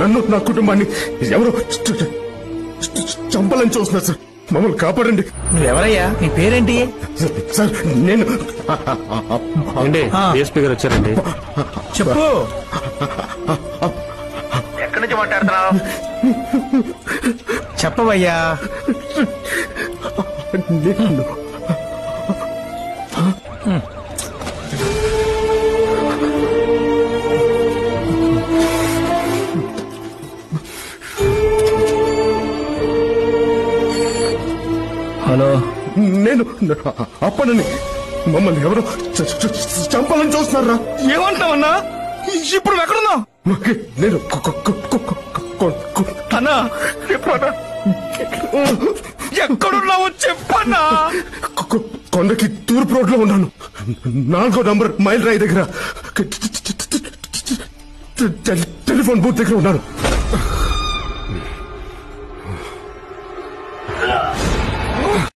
నన్ను నా కుటుంబాన్ని ఎవరో చంపాలని చూస్తున్నారు సార్. మమ్మల్ని కాపాడండి. నువ్వెవరయ్యా? నీ పేరేంటి? సార్ నేను డిఎస్పీ గారు వచ్చారండి. చెప్పు. ఎక్కడి నుంచి మాట్లాడుతున్నావు? చెప్పవయ్యా. హలో, నేను అప్పనని. మమ్మల్ని ఎవరో చంపాలని చూస్తున్నారా? ఏమంటావన్నా? ఇప్పుడు ఎక్కడున్నావు? నేను అన్నా ఎక్కడున్నావో చెప్పన్నా. కొండకి తూర్పు రోడ్ లో ఉన్నాను. 4వ నంబర్ మైల్ రాయి దగ్గర టెలిఫోన్ బూత్ దగ్గర ఉన్నాను.